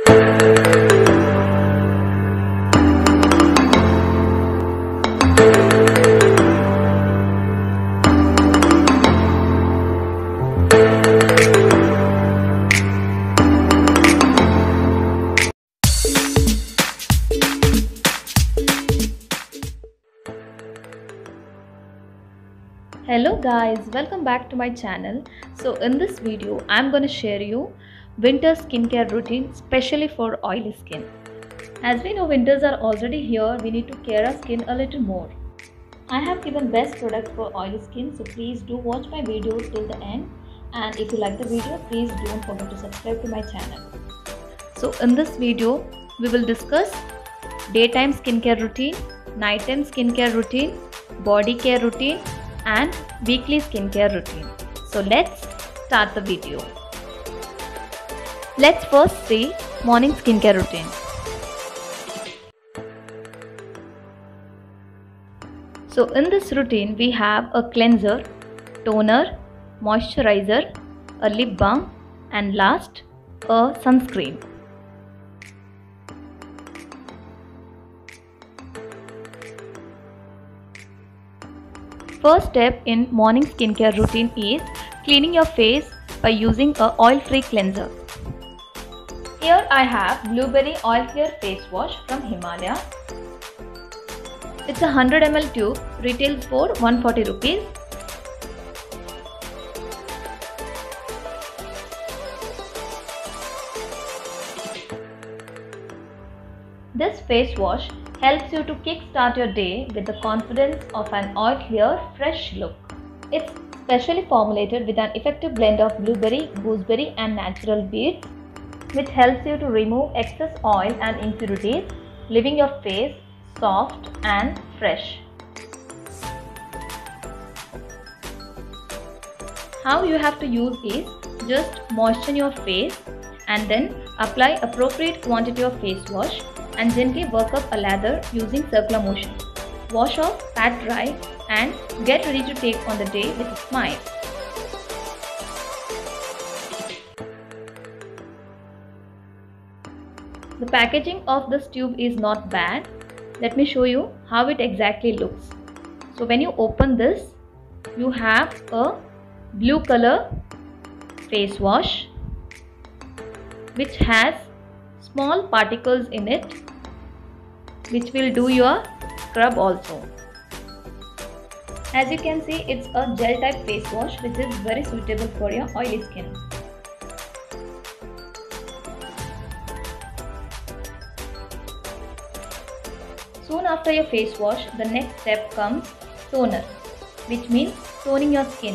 Hello guys, welcome back to my channel. So in this video I'm going to share you winter skincare routine especially for oily skin. As we know, winters are already here, we need to care our skin a little more. I have given best products for oily skin, so please do watch my video till the end, and if you like the video, please don't forget to subscribe to my channel. So in this video we will discuss daytime skincare routine, nighttime skincare routine, body care routine and weekly skincare routine. So let's start the video. Let's first see morning skincare routine. So in this routine we have a cleanser, toner, moisturizer, a lip balm and last a sunscreen. First step in morning skincare routine is cleaning your face by using a oil-free cleanser. Here I have Blueberry Oil Clear Face Wash from Himalaya. It's a 100 ml tube, retails for 140 rupees. This face wash helps you to kickstart your day with the confidence of an oil-clear, fresh look. It's specially formulated with an effective blend of blueberry, gooseberry and natural beads, which helps you to remove excess oil and impurities, leaving your face soft and fresh. How you have to use is just moisten your face and then apply appropriate quantity of face wash and gently work up a lather using circular motion. Wash off, pat dry and get ready to take on the day with a smile. The packaging of this tube is not bad. Let me show you how it exactly looks. So when you open this, you have a blue color face wash which has small particles in it, which will do your scrub also. As you can see, it's a gel type face wash which is very suitable for your oily skin. Soon after your face wash, the next step comes toner, which means toning your skin.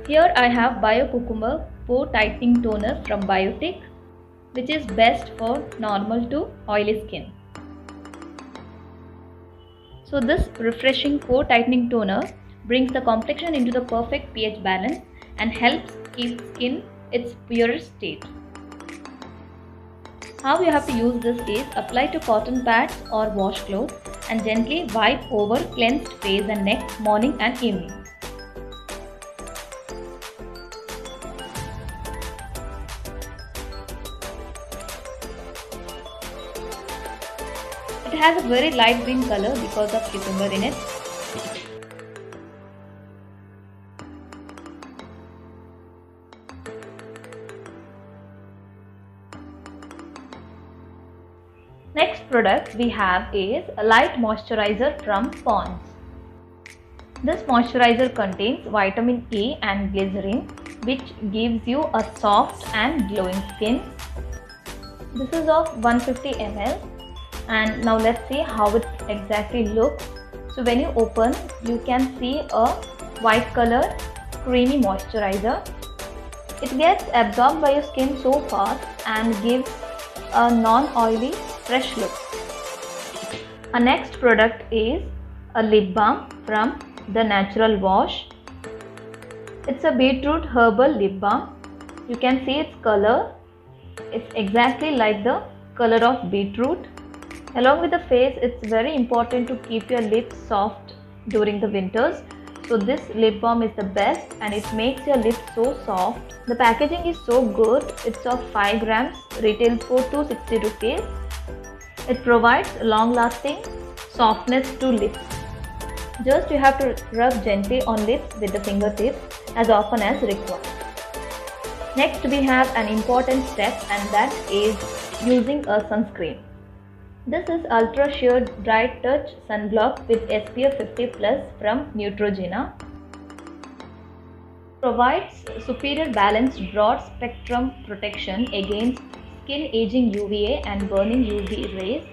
Here I have Bio Cucumber Pore Tightening Toner from Biotic, which is best for normal to oily skin. So this refreshing pore tightening toner brings the complexion into the perfect pH balance and helps keep skin its purest state. How you have to use this is apply to cotton pads or washcloth and gently wipe over cleansed face and neck morning and evening. It has a very light green color because of cucumber in it. Next product we have is a light moisturizer from Pond's. This moisturizer contains vitamin A and glycerin, which gives you a soft and glowing skin. This is of 150 ml. And now let's see how it exactly looks. So when you open, you can see a white color creamy moisturizer. It gets absorbed by your skin so fast and gives a non-oily fresh look. Our next product is a lip balm from The Natural Wash. It's a beetroot herbal lip balm. You can see its color. It's exactly like the color of beetroot. Along with the face, it's very important to keep your lips soft during the winters. So this lip balm is the best and it makes your lips so soft. The packaging is so good. It's of 5 grams, retails for 260 rupees. It provides long lasting softness to lips. Just you have to rub gently on lips with the fingertips as often as required. Next we have an important step, and that is using a sunscreen. This is Ultra Sheer Dry Touch Sunblock with SPF 50+ from Neutrogena. Provides superior balanced broad spectrum protection against skin aging UVA and burning UV rays.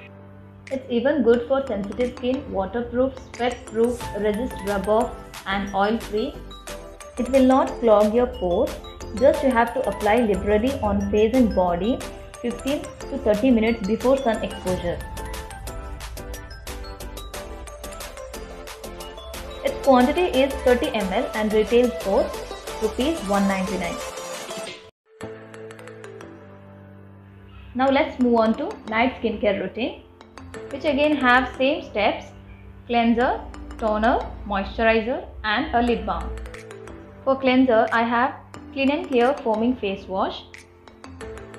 It's even good for sensitive skin, waterproof, sweat-proof, resist rub-off and oil-free. It will not clog your pores. Just you have to apply liberally on face and body 15 to 30 minutes before sun exposure. Its quantity is 30 ml and retails for Rs 199. Now let's move on to night skincare routine, which again have same steps: cleanser, toner, moisturizer and a lip balm. For cleanser, I have Clean and Clear Foaming Face Wash.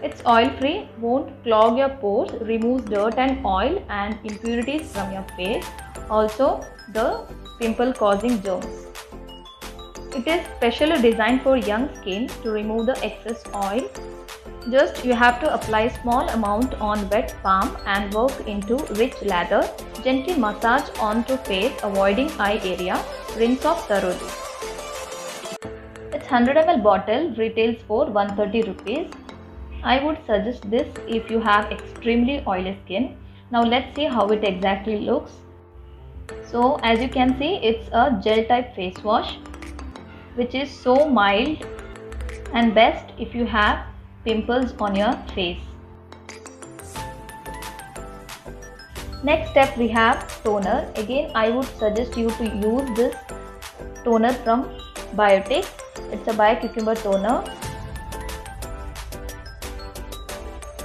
It's oil free, won't clog your pores, removes dirt and oil and impurities from your face, also the pimple causing germs. It is specially designed for young skin to remove the excess oil. Just you have to apply small amount on wet palm and work into rich lather. Gently massage onto face, avoiding eye area. Rinse off thoroughly. Its 100 ml bottle retails for 130 rupees. I would suggest this if you have extremely oily skin. Now let's see how it exactly looks. So as you can see, it's a gel type face wash, which is so mild and best if you have pimples on your face. Next step we have toner. Again, I would suggest you to use this toner from Biotic. It's a Bio-Cucumber toner.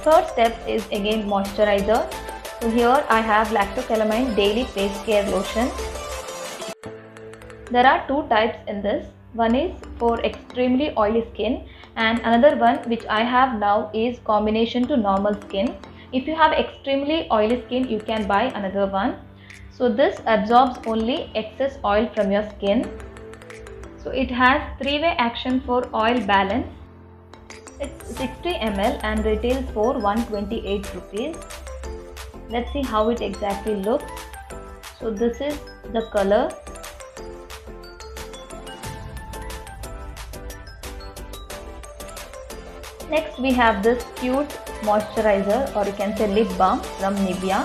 Third step is again moisturizer. So here I have Lactocalamine Daily Face Care Lotion. There are two types in this. One is for extremely oily skin and another one which I have now is combination to normal skin. If you have extremely oily skin, you can buy another one. So this absorbs only excess oil from your skin. So it has 3-way action for oil balance. It's 60 ml and retails for 128 rupees. Let's see how it exactly looks. So this is the color. Next we have this cute moisturizer, or you can say lip balm from Nivea.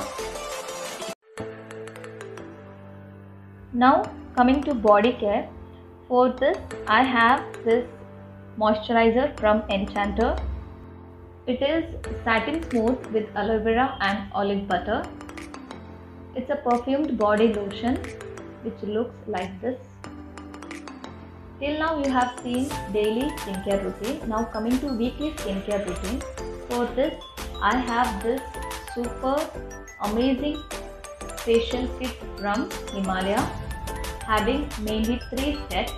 Now coming to body care. For this I have this moisturizer from Enchanter. It is satin smooth with aloe vera and olive butter. It's a perfumed body lotion which looks like this. Till now you have seen daily skincare routine. Now coming to weekly skincare routine. For this I have this super amazing facial kit from Himalaya, having mainly 3 steps.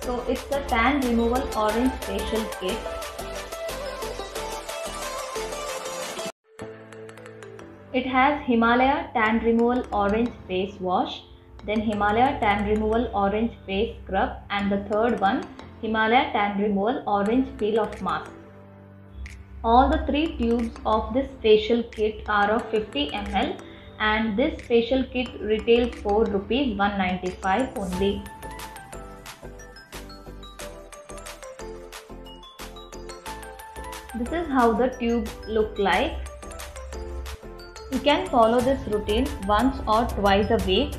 So it's a tan removal orange facial kit. It has Himalaya Tan Removal Orange Face Wash, then Himalaya Tan Removal Orange Face Scrub, and the third one Himalaya Tan Removal Orange Peel Off Mask. All the 3 tubes of this facial kit are of 50 ml and this facial kit retails for Rs 195 only. This is how the tubes look like. You can follow this routine once or twice a week.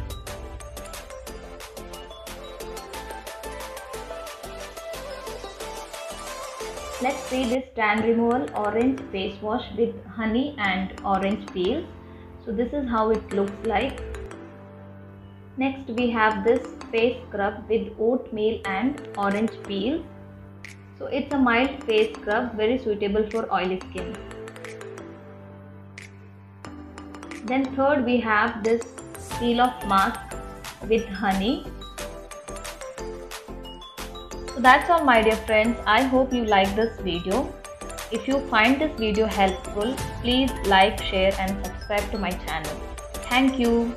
Let's see this tan removal orange face wash with honey and orange peel. So this is how it looks like. Next we have this face scrub with oatmeal and orange peel. So it's a mild face scrub, very suitable for oily skin. Then third we have this peel off mask with honey. So that's all my dear friends. I hope you like this video. If you find this video helpful, please like, share and subscribe to my channel. Thank you.